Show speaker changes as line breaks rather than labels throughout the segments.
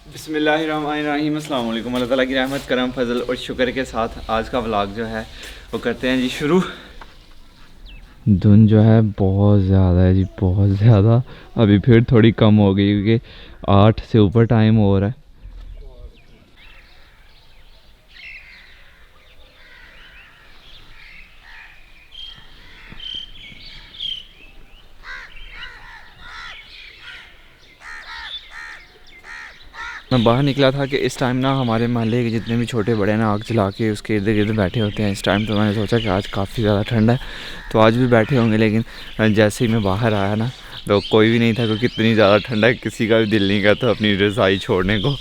बिस्मिल्लाहिर्रहमानिर्रहीम। अस्सलाम वालेकुम। अल्लाह ताला की रहमत करम फजल और शुक्र के साथ आज का व्लॉग जो है वो करते हैं जी शुरू। धुंध जो है बहुत ज़्यादा है जी, बहुत ज़्यादा। अभी फिर थोड़ी कम हो गई क्योंकि 8 से ऊपर टाइम हो रहा है। मैं बाहर निकला था कि इस टाइम ना हमारे मोहल्ले के जितने भी छोटे बड़े ना आग जला के उसके इर्द गिर्द बैठे होते हैं इस टाइम। तो मैंने सोचा कि आज काफ़ी ज़्यादा ठंड है तो आज भी बैठे होंगे, लेकिन जैसे ही मैं बाहर आया ना तो कोई भी नहीं था क्योंकि इतनी ज़्यादा ठंड है, किसी का भी दिल नहीं करता अपनी रज़ाई छोड़ने को।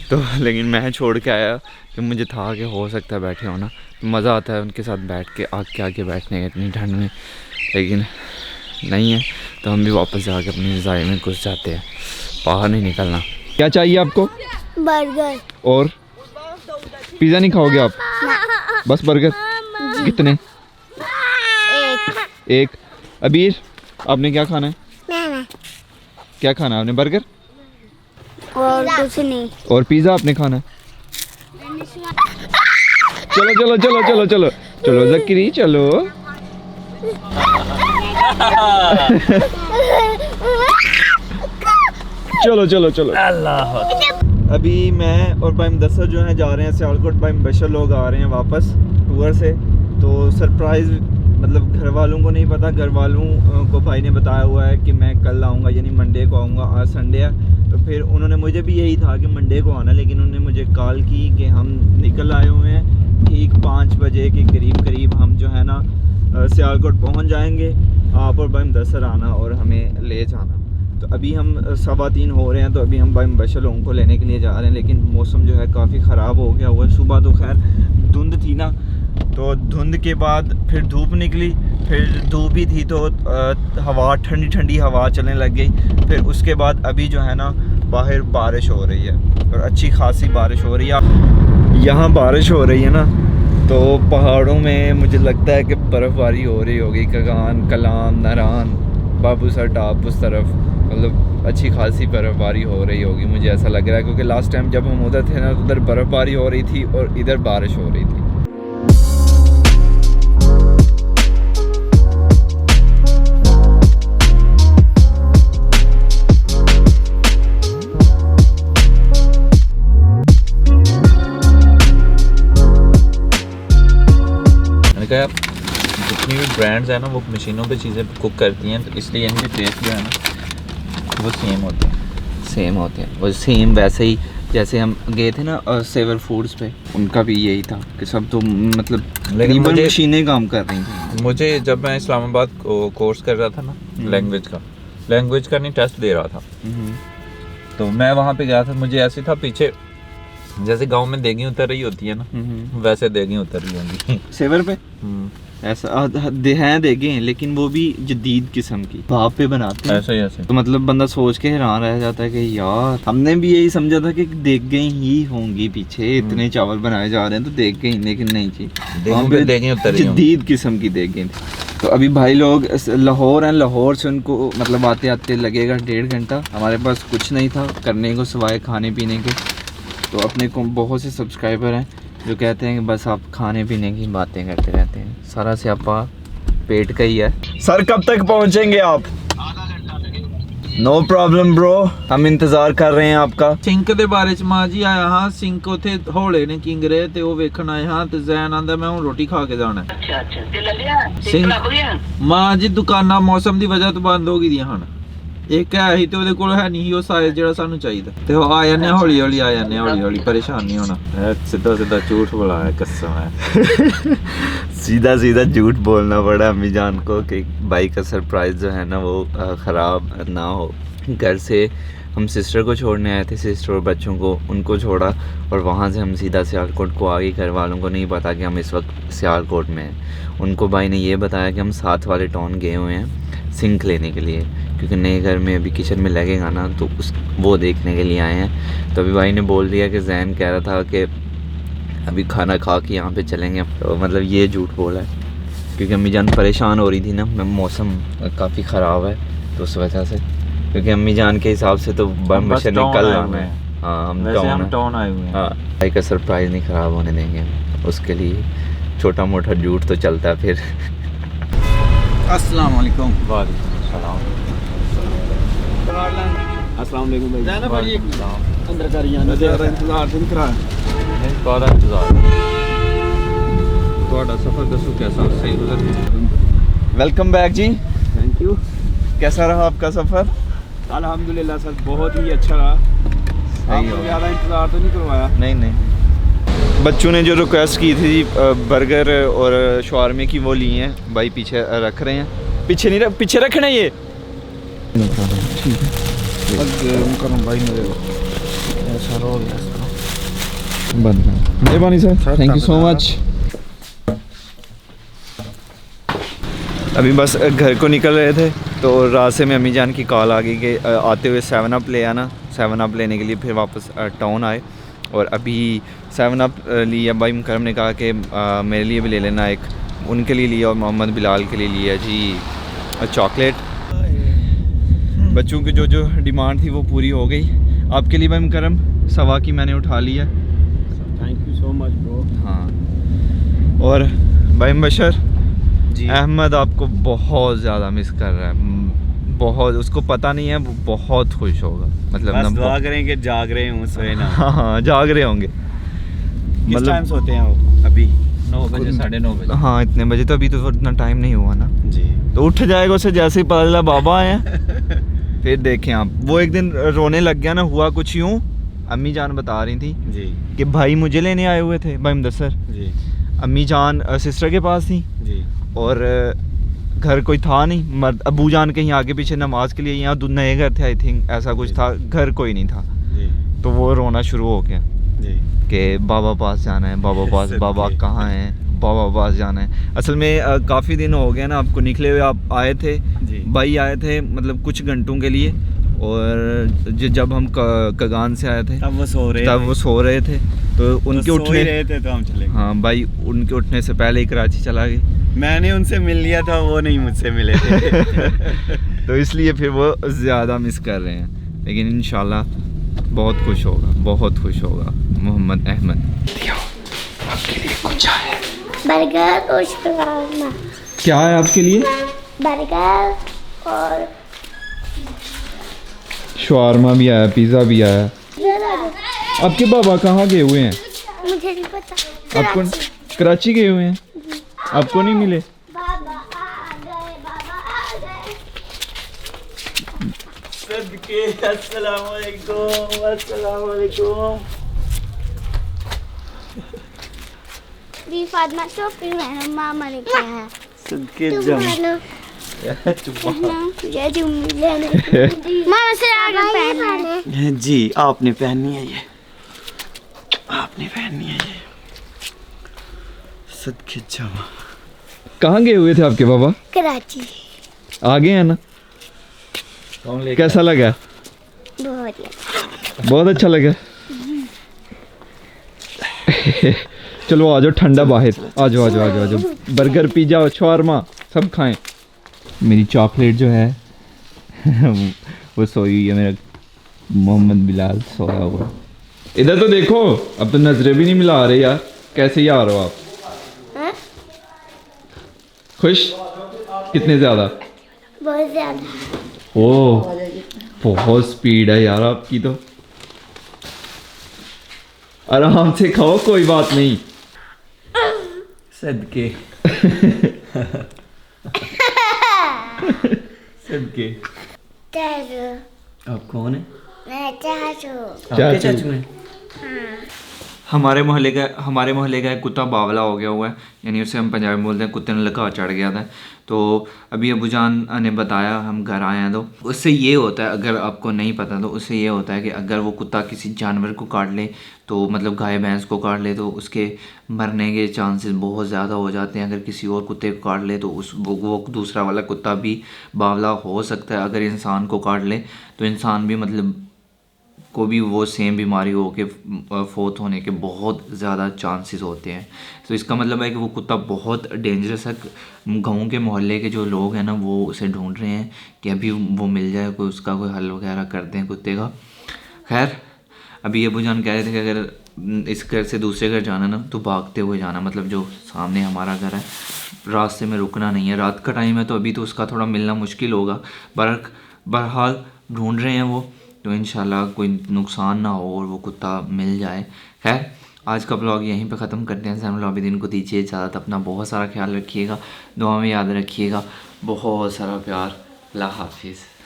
तो लेकिन मैं छोड़ के आया कि मुझे था कि हो सकता है बैठे होना, तो मज़ा आता है उनके साथ बैठ के आग के आगे बैठने का इतनी ठंड में। लेकिन नहीं है तो हम भी वापस जाके अपनी रज़ाई में घुस जाते हैं, बाहर नहीं निकलना। क्या चाहिए आपको?
बर्गर।
और पिज़्ज़ा नहीं खाओगे आप? बस बर्गर। कितने? एक। अबीर आपने क्या खाना है?
मैंने
क्या खाना है आपने? बर्गर
और कुछ नहीं।
और पिज़्ज़ा आपने खाना है? चलो चलो चलो चलो चलो चलो ज़करी चलो। चलो चलो चलो। अल्लाह। अभी मैं और भाई मुदस्सर जो हैं जा रहे हैं सियालकोट। भाई मुबशर लोग आ रहे हैं वापस टूर से, तो सरप्राइज़ मतलब घर वालों को नहीं पता। घर वालों को भाई ने बताया हुआ है कि मैं कल आऊँगा, यानी मंडे को आऊँगा। आज संडे है तो फिर उन्होंने, मुझे भी यही था कि मंडे को आना, लेकिन उन्होंने मुझे कॉल की कि हम निकल आए हुए हैं ठीक 5 बजे के करीब हम जो है ना सियालकोट पहुँच जाएँगे। आप और भाई मुदस्सर आना और हमें ले जाना। तो अभी हम 3:15 हो रहे हैं, तो अभी हम भाई मुबशर लोगों को लेने के लिए जा रहे हैं। लेकिन मौसम जो है काफ़ी ख़राब हो गया हुआ है। सुबह तो खैर धुंध थी ना, तो धुंध के बाद फिर धूप निकली, फिर धूप ही थी तो हवा ठंडी ठंडी हवा चलने लग गई। फिर उसके बाद अभी जो है ना बाहर बारिश हो रही है और अच्छी खासी बारिश हो रही है। यहाँ बारिश हो रही है ना तो पहाड़ों में मुझे लगता है कि बर्फ़बारी हो रही होगी। कगान, कलाम, नारान, बाबूसर टाप उस तरफ मतलब अच्छी खासी बर्फ़बारी हो रही होगी, मुझे ऐसा लग रहा है। क्योंकि लास्ट टाइम जब हम उधर थे ना तो उधर बर्फ़बारी हो रही थी और इधर बारिश हो रही थी।
मैंने कहा जितनी भी ब्रांड्स हैं ना वो मशीनों पे चीज़ें कुक करती हैं, तो इसलिए इनके टेस्ट जो है ना वो सेम होते हैं। वो सेम वैसे ही जैसे हम गए थे ना सेवर फूड्स पे, उनका भी यही था कि सब तो मतलब लेकिन मुझे
मशीनें काम कर रही थी।
मुझे जब मैं इस्लामाबाद कोर्स कर रहा था ना लैंग्वेज का नहीं टेस्ट दे रहा था, तो मैं वहाँ पे गया था। मुझे ऐसे था पीछे जैसे गांव में देगी उतर रही होती है ना, वैसे देगी उतर रही होंगी
सेवर पे। ऐसा हैं देखें, लेकिन वो भी जदीद किस्म की भाप पे बनाते हैं
ऐसे
तो मतलब बंदा सोच के हैरान रह जाता है कि यार हमने भी यही समझा था कि देख गई ही होंगी पीछे, इतने चावल बनाए जा रहे हैं तो देख गई, लेकिन नहीं थी, वहाँ पे जदीद किस्म की देख गई थी। तो अभी भाई लोग लाहौर हैं, लाहौर से उनको मतलब आते आते लगेगा 1.5 घंटा। हमारे पास कुछ नहीं था करने को सिवाय खाने पीने के। तो अपने को बहुत से सब्सक्राइबर हैं जो कहते हैं कि बस आप खाने पीने की बातें करते रहते हैं, सारा स्यापा पेट का ही है। सर कब तक पहुंचेंगे आप? नो प्रॉब्लम ब्रो, हम इंतजार कर रहे हैं आपका।
सिंक ਦੇ ਬਾਰੇ ਚ ਮਾਂ ਜੀ ਆਇਆ ਹਾਂ। ਸਿੰਕ ਉਥੇ ਹੌਲੇ ਨੇ ਕਿੰਗ ਰਹੇ ਤੇ ਉਹ ਵੇਖਣ ਆਏ ਹਾਂ ਤੇ ਜ਼ੈਨ ਆਂਦਾ ਮੈਂ ਹੁਣ ਰੋਟੀ ਖਾ ਕੇ ਜਾਣਾ। ਅੱਛਾ ਤੇ ਲੈ ਲਿਆ ਸਿੰਕ ਲੱਭ ਗਿਆ? ਮਾਂ ਜੀ ਦੁਕਾਨਾਂ ਮੌਸਮ ਦੀ ਵਜ੍ਹਾ ਤੋਂ ਬੰਦ ਹੋ ਗਈਆਂ ਹਨ। ਇੱਕ ਹੈ ਹੀ ਤੇ ਉਹਦੇ ਕੋਲ ਹੈ ਨਹੀਂ ਉਹ ਸਾਈਜ਼ ਜਿਹੜਾ ਸਾਨੂੰ ਚਾਹੀਦਾ, ਤੇ ਉਹ ਆ ਜਾਂਦੇ ਹੌਲੀ ਹੌਲੀ ਪਰੇਸ਼ਾਨ ਨਹੀਂ ਹੋਣਾ। ਸਿੱਧਾ झूठ बोला है, कसम है।
सीधा झूठ बोलना पड़ा अम्मी जान को कि भाई का सरप्राइज़ जो है ना वो ख़राब ना हो। घर से हम सिस्टर को छोड़ने आए थे, सिस्टर और बच्चों को उनको छोड़ा और वहाँ से हम सीधा सियालकोट को आ गए। घर वालों को नहीं पता कि हम इस वक्त सियालकोट में हैं। उनको भाई ने ये बताया कि हम साथ वाले टाउन गए हुए हैं सिंक लेने के लिए, क्योंकि नए घर में अभी किचन में लगेगा ना तो वो देखने के लिए आए हैं। तो अभी भाई ने बोल दिया कि जैन कह रहा था कि अभी खाना खा के यहाँ पे चलेंगे, तो मतलब ये झूठ बोला है क्योंकि अम्मी जान परेशान हो रही थी ना, मौसम काफ़ी ख़राब है तो उस वजह से। क्योंकि अम्मी जान के हिसाब से तो मुबशर ने कल आना है। हाँ हम
वैसे हम
टाउन
टाउन आए हुए हैं।
हाँ भाई का सरप्राइज़ नहीं ख़राब होने देंगे हम, उसके लिए छोटा मोटा झूठ तो चलता है फिर।
अस्सलाम वालेकुम।
वालेकुम सलाम।
अस्सलाम वालेकुम भाई।
जाना पड़ी
अंदर कर जाना
ज़्यादा
इंतजार तो नहीं करा।
बहुत इंतज़ार।
ਤੁਹਾਡਾ सफ़र दसो कैसा सही गुजर?
वेलकम बैक जी।
Thank you.
कैसा रहा आपका सफ़र?
अल्हम्दुलिल्लाह सर बहुत ही अच्छा रहा। आपको ज़्यादा इंतजार तो नहीं करवाया।
नहीं नहीं, बच्चों ने जो रिक्वेस्ट की थी बर्गर और शवारमे की वो लिए हैं, भाई पीछे रख रहे हैं। पीछे नहीं पीछे रखना ये।
मुकरम भाई मेरे ऐसा हो गया
बंद मेहरबानी sir, thank you so much. अभी बस घर को निकल रहे थे तो रास्ते में अम्मी जान की कॉल आ गई कि आते हुए 7 अप ले आना। 7 अप लेने के लिए फिर वापस टाउन आए और अभी 7 अप लिया। भाई मुकरम ने कहा कि मेरे लिए भी ले लेना एक, उनके लिए लिया और मोहम्मद बिलाल के लिए लिया जी चॉकलेट। बच्चों की जो जो डिमांड थी वो पूरी हो गई। आपके लिए भाई मुकरम सवा की मैंने उठा लिया।
Thank you so much bro.
हाँ, और भाई बशर
जी।
अहमद आपको बहुत ज़्यादा मिस कर रहा है, बहुत, उसको पता नहीं है, वो बहुत खुश होगा। मतलब
बस
ना
दुआ करें कि जाग रहे हूँ, सोए ना।
हाँ जाग रहे होंगे।
किस टाइम सोते हैं वो? अभी
9 बजे 9:30 बजे।
हाँ इतने बजे तो अभी तो इतना टाइम नहीं हुआ ना,
जी।
तो उठ जाएगा उसे जैसे ही पता चला बाबा आए हैं। फिर देखें आप, वो एक दिन रोने लग गया ना, हुआ कुछ यूँ, अम्मी जान बता रही थी
जी
कि भाई मुझे लेने आए हुए थे, भाई मुदस्सर।
जी
अम्मी जान सिस्टर के पास थी
जी
और घर कोई था नहीं, मर्द अबू जान कहीं आगे पीछे नमाज के लिए, यहाँ नए घर थे आई थिंक, ऐसा कुछ था, घर कोई नहीं था।
जी
तो वो रोना शुरू हो गया
जी
कि बाबा पास जाना है, बाबा पास, बाबा कहाँ हैं, बाबा पास जाना है। असल में काफ़ी दिन हो गए ना आपको निकले हुए, आप आए थे,
जी
भाई आए थे मतलब कुछ घंटों के लिए, और जब हम कगान से आए थे
तब वो सो रहे
तब
थे।
वो सो रहे थे, तो उनके
वो सो ही
उठने,
रहे थे तो हम चले गए।
हाँ भाई उनके उठने से पहले ही कराची चला गए।
मैंने उनसे मिल लिया था, वो नहीं मुझसे मिले थे।
तो इसलिए फिर वो ज़्यादा मिस कर रहे हैं, लेकिन इंशाल्लाह बहुत खुश होगा, बहुत खुश होगा मोहम्मद अहमद। आपके लिए कुछ आया है।
बर्गर और शवारमा।
क्या है आपके लिए?
बर्गर और
शवारमा भी आया, पिज़्ज़ा भी आया। आपके बाबा कहाँ गए हुए हैं?
मुझे नहीं पता।
आपको कराची गए हुए हैं, आपको नहीं मिले?
बाबा आ गए, बाबा आ गए।
सदके अस्सलाम वालेकुम, अस्सलाम वालेकुम।
दी फातिमा टोपी पहनो, मामा ने कहा है।
सदके
तुम
जम।
पहनो। मुझे जुम्मी लेने। मामा से आगे पहने।
जी आपने पहननी है ये, आपने पहननी है ये। सदके जमा।
कहाँ गए हुए थे आपके बाबा?
कराची।
आ गए हैं ना? कैसा लगा?
बहुत ही
बहुत अच्छा लगा। चलो आ जाओ, ठंडा बाहर, आ जाओ आ जाओ आ जाओ आ जाओ। बर्गर पिज़्ज़ा और शवारमा सब खाएं। मेरी चॉकलेट जो है वो सोई हुई है, मेरा मोहम्मद बिलाल सोया हुआ। इधर तो देखो, अब तो नजरें भी नहीं मिला रहे यार, कैसे ही आ रहे हो आप?
हाँ?
खुश कितने ज़्यादा?
बहुत ज्यादा।
ओह बहुत स्पीड है यार आपकी तो। आराम से खाओ, कोई बात नहीं।
सदके सदके।
चाचू।
आप कौन है?
मैं चाचू।
आपके चाचू हैं?
हमारे मोहल्ले का एक कुत्ता बावला हो गया हुआ है, यानी उसे हम पंजाबी में बोलते हैं कुत्ते ने लगा चढ़ गया था। तो अभी अबू जान ने बताया, हम घर आए हैं, तो उससे ये होता है, अगर आपको नहीं पता तो उससे ये होता है कि अगर वो कुत्ता किसी जानवर को काट ले, तो मतलब गाय भैंस को काट ले, तो उसके मरने के चांसेस बहुत ज़्यादा हो जाते हैं। अगर किसी और कुत्ते को काट ले तो वो दूसरा वाला कुत्ता भी बावला हो सकता है। अगर इंसान को काट ले तो इंसान भी मतलब को भी वो सेम बीमारी हो के फोत होने के बहुत ज़्यादा चांसेस होते हैं। तो इसका मतलब है कि वो कुत्ता बहुत डेंजरस है। गाँव के मोहल्ले के जो लोग हैं ना, वो उसे ढूंढ रहे हैं कि अभी वो मिल जाए, कोई उसका कोई हल वगैरह करते हैं कुत्ते का। खैर अभी अबू जान कह रहे थे कि अगर इस घर से दूसरे घर जाना ना तो भागते हुए जाना, मतलब जो सामने हमारा घर है रास्ते में रुकना नहीं है। रात का टाइम है तो अभी तो उसका थोड़ा मिलना मुश्किल होगा, बहरहाल ढूंढ रहे हैं वो, तो इंशाल्लाह कोई नुकसान ना हो और वो कुत्ता मिल जाए। खैर आज का ब्लॉग यहीं पे ख़त्म करते हैं। ज़ैनुल आबिदीन को दीजिए इजाज़त, अपना बहुत सारा ख्याल रखिएगा, दुआ में याद रखिएगा, बहुत सारा प्यार, अल्लाह हाफिज़।